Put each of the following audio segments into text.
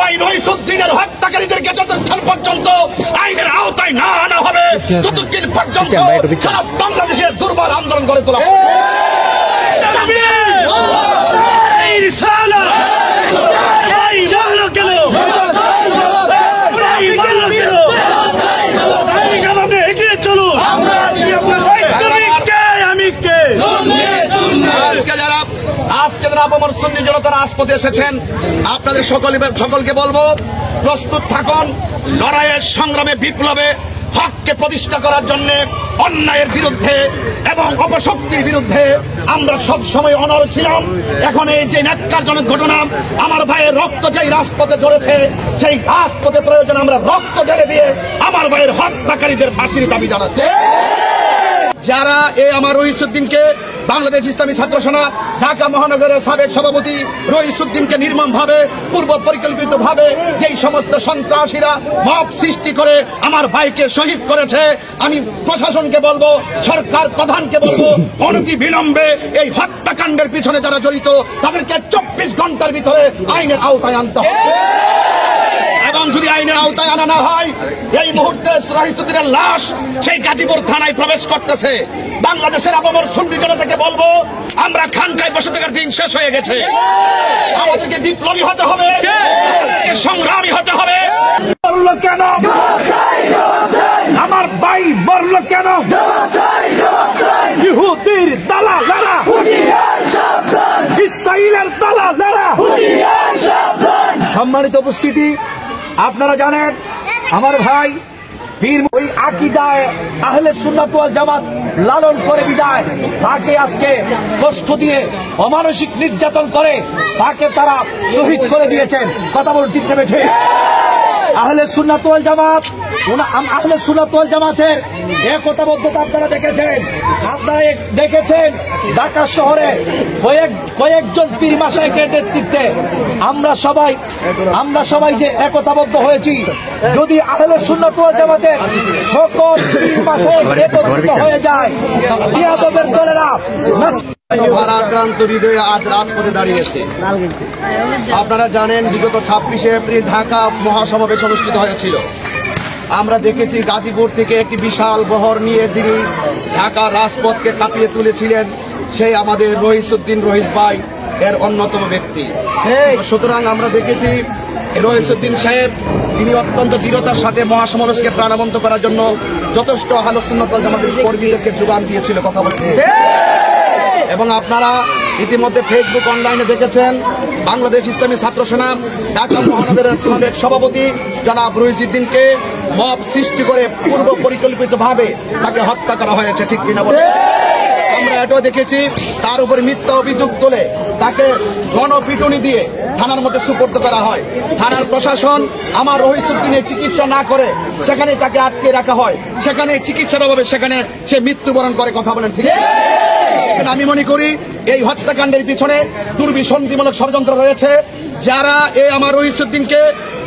ভাই রইসুদ্দিনের হত্যাকারীদেরকে যতক্ষণ পর্যন্ত আইনের আওতায় না আনা হবে ততদিন পর্যন্ত সারা বাংলাদেশের দুর্বার আন্দোলন গড়ে তোলা হবে। আপামর সুন্নি জনতা রাজপথে এসেছেন, আপনাদের সকলকে বলবো প্রস্তুত থাকুন লড়াইয়ের সংগ্রামে বিপ্লবে হককে প্রতিষ্ঠা করার জন্য, অন্যায়ের বিরুদ্ধে এবং অপশক্তির বিরুদ্ধে আমরা সব সময় অনড় ছিলাম। এখন এই যে ন্যাক্কারজনক ঘটনা, আমার ভাইয়ের রক্ত যেই রাজপথে ঝরেছে, সেই রাজপথে প্রয়োজন আমরা রক্ত ঢেলে দিয়ে আমার ভাইয়ের হত্যাকারীদের ফাঁসির দাবি জানাচ্ছি। যারা এই আমার রইসুদ্দিনকে, বাংলাদেশ ইসলামী ছাত্র সেনা ঢাকা মহানগরের সাবেক সভাপতি রইসুদ্দিনকে নির্মমভাবে পূর্ব পরিকল্পিতভাবে যেই সমস্ত সন্ত্রাসীরা মব সৃষ্টি করে আমার ভাইকে শহীদ করেছে, আমি প্রশাসনকে বলবো, সরকার প্রধানকে বলবো, অনতি বিলম্বে এই হত্যাকাণ্ডের পিছনে যারা জড়িত তাদেরকে 24 ঘন্টার ভিতরে আইনের আওতায় আনতে হবে। এবং যদি আইনের আওতায় আনা না হয়, এই মুহূর্তে রইসুদ্দিনের লাশ সেই গাজীপুর থানায় প্রবেশ করতেছে। বাংলাদেশের আপামর সুন্নি জনতাকে বলবো, আমরা খানকায় বসে থাকার দিন শেষ হয়ে গেছে। আমাদেরকে বিপ্লবী হতে হবে, সংগ্রামী হতে হবে। বললো কেন আমার ভাই, বললো কেন ইহুদির দালালেরা, ইসরাইলের দালালেরা। সম্মানিত উপস্থিতি, আপনারা জানেন আমার ভাই বীর ওই আকীদায় আহলে সুন্নাত ওয়াল জামাত লালন করে বিদায় তাকে আজকে কষ্ট দিয়ে অমানসিক নির্যাতন করে তাকে তারা শহীদ করে দিয়েছেন। কথা বলুন ঠিক না বেঠিক? আহলে সুন্নাত ওয়াল জামাত, আহলে সুন্নাত ওয়াল জামাতের একতাবদ্ধতা আপনারা দেখেছেন ঢাকা শহরে কয়েকজন পীর মাশায়েখের নেতৃত্বে আমরা সবাই যে একতাবদ্ধ হয়েছি। যদি আহলে সুন্নাত ওয়াল জামাতের সকল পীর মাশায়েখ একত্রিত হয়ে যায়, বিয়াদবের দলেরা আক্রান্ত হৃদয়ে আজ রাজপথে দাঁড়িয়েছে। আপনারা জানেন বিগত 26শে এপ্রিল ঢাকা মহাসমাবেশ অনুষ্ঠিত হয়েছিল। আমরা দেখেছি গাজীপুর থেকে একটি বিশাল বহর নিয়ে যিনি ঢাকা রাজপথকে কাঁপিয়ে তুলেছিলেন, সেই আমাদের রইসুদ্দিন রহিস ভাই এর অন্যতম ব্যক্তি। সুতরাং আমরা দেখেছি রইসুদ্দিন সাহেব তিনি অত্যন্ত দৃঢ়তার সাথে মহাসমাবেশকে প্রাণবন্ত করার জন্য যথেষ্ট আহলে সুন্নাত ওয়াল জামাতের কর্মীদেরকে যোগান দিয়েছিল। কথা বলতে এবং আপনারা ইতিমধ্যে ফেসবুক অনলাইনে দেখেছেন বাংলাদেশ ইসলামী ছাত্র সেনা ঢাকা মহানগরের সাবেক সভাপতি জনাব রইসুদ্দিনকে মব সৃষ্টি করে পূর্ব পরিকল্পিতভাবে তাকে হত্যা করা হয়েছে। ঠিক কিনা বলে? আমরা এটাও দেখেছি তার উপরে মিথ্যা অভিযোগ তুলে তাকে গণপিটুনি দিয়ে থানার মধ্যে সুপর্দ করা হয়। থানার প্রশাসন আমার রইসুদ্দিনের চিকিৎসা না করে সেখানে তাকে আটকে রাখা হয়, সেখানে চিকিৎসার অভাবে সেখানে সে মৃত্যুবরণ করে। কথা বলেন ঠিক? আমি মনে করি এই হত্যাকাণ্ডের পিছনে দুর্বিসন্ধিমূলক ষড়যন্ত্র রয়েছে। যারা এই আমার রইসুদ্দিনকে,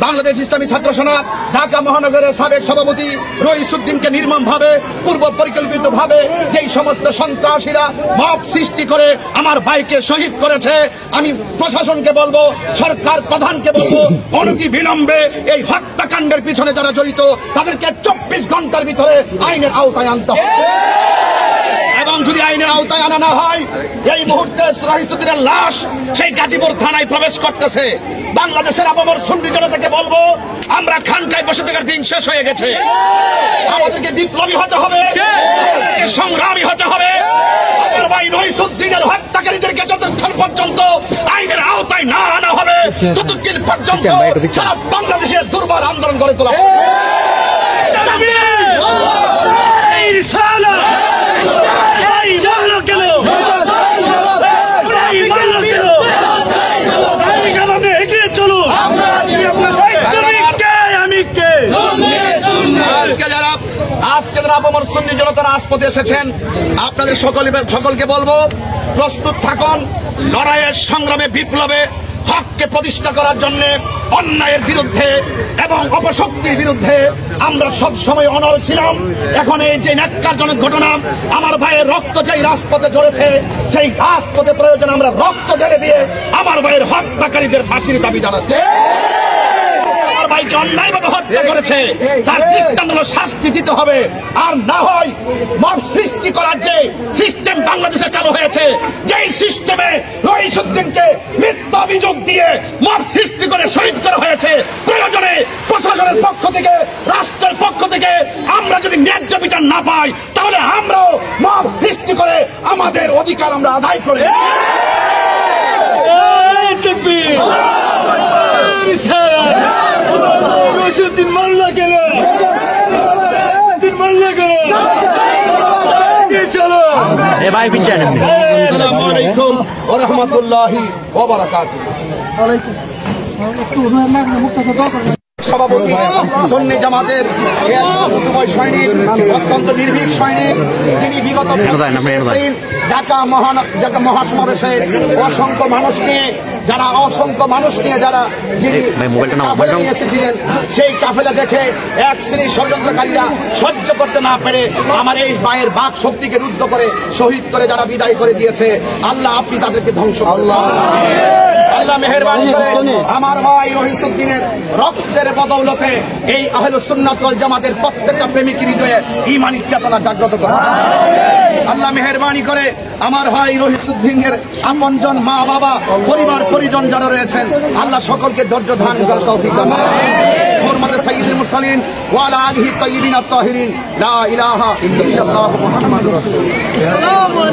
বাংলাদেশ ইসলামী ছাত্র সেনা ঢাকা মহানগরের সাবেক সভাপতি রইসুদ্দিনকে নির্মমভাবে পূর্ব পরিকল্পিতভাবে যেই সমস্ত সন্ত্রাসীরা মব সৃষ্টি করে আমার ভাইকে শহীদ করেছে, আমি প্রশাসনকে বলবো, সরকার প্রধানকে বলবো, অনতি বিলম্বে এই হত্যাকাণ্ডের পিছনে যারা জড়িত তাদেরকে 24 ঘন্টার ভিতরে আইনের আওতায় আনতে হবে। এবং যদি আইনের আওতায় আনা না হয়, এই মুহূর্তে রইসুদ্দিনের লাশ সেই গাজীপুর থানায় প্রবেশ করতেছে। বাংলাদেশের আপামর সুন্নি জনতাকে বলবো, আমরা খানকায় বসে থাকার দিন শেষ হয়ে গেছে। আমাদেরকে বিপ্লবী হতে হবে, সংগ্রামী হতে হবে। আমার ভাই রইসুদ্দিনের হত্যাকারীদেরকে যতক্ষণ পর্যন্ত আইনের আওতায় না আনা হবে ততদিন পর্যন্ত সারা বাংলাদেশের দুর্বার আন্দোলন গড়ে তোলা হবে। আপামর সুন্নি জনতা রাজপথে এসেছেন, আপনাদের সকলকে বলবো প্রস্তুত থাকুন লড়াইয়ের সংগ্রামে বিপ্লবে হককে প্রতিষ্ঠা করার জন্য, অন্যায়ের বিরুদ্ধে এবং অপশক্তির বিরুদ্ধে আমরা সব সময় অনড় ছিলাম। এখন এই যে ন্যাক্কারজনক ঘটনা, আমার ভাইয়ের রক্ত যেই রাজপথে ঝরেছে, সেই রাজপথে প্রয়োজন আমরা রক্ত ঢেলে দিয়ে আমার ভাইয়ের হত্যাকারীদের ফাঁসির দাবি জানাচ্ছি। ভাইকে অন্যায়ভাবে হত্যা করেছে তার দৃষ্টান্তমূলক শাস্তি দিতে হবে। আর না হয় মব সৃষ্টি করার যে সিস্টেম বাংলাদেশে চালু হয়েছে, যেই সিস্টেমে রইসুদ্দিনকে মিথ্যা অভিযোগ দিয়ে মব সৃষ্টি করে শহীদ করা হয়েছে, প্রয়োজনে প্রশাসনের পক্ষ থেকে, রাষ্ট্রের পক্ষ থেকে আমরা যদি ন্যায্য বিচার না পাই, তাহলে আমরাও মব সৃষ্টি করে আমাদের অধিকার আমরা আদায় করে আসসালামু আলাইকুম ওয়া রাহমাতুল্লাহি ওয়া বারাকাতুহু। সভাপতি সুন্নি জামাতের দুবাই সৈনিক, অত্যন্ত নির্ভীক সৈনিক, তিনি বিগত 26 এপ্রিল ঢাকা মহাসমাবেশে অসংখ্য মানুষ নিয়ে যারা যিনি কাফেলা নিয়ে এসেছিলেন, সেই কাফেলা দেখে এক শ্রেণীর ষড়যন্ত্রকারীরা সহ্য করতে না পেরে আমার এই ভাইয়ের বাক শক্তিকে রুদ্ধ করে শহীদ করে যারা বিদায় করে দিয়েছে, আল্লাহ আপনি তাদেরকে ধ্বংস করুন। আল্লাহ মেহেরবানি করে আমার ভাই রইসুদ্দিনের রক্তের বদৌলতে এই আহলুস সুন্নাত ওয়াল জামাতের প্রত্যেকটা প্রেমিক হৃদয়ে ঈমানী চেতনা জাগ্রত করুন। আল্লাহ মেহেরবানি করে আমার ভাই রইসুদ্দিনের আপনজন, মা বাবা, পরিবার পরিজন যারা রয়েছেন, আল্লাহ সকলকে ধৈর্য ধারণ করার তৌফিক দান করুন। হুরমাতে সাইয়্যিদুল মুরসালিন ওয়া আলা আলিহি তাইয়্যিবিন আত-তাহিরিন, লা ইলাহা ইল্লাল্লাহু মুহাম্মাদুর রাসূলুল্লাহ।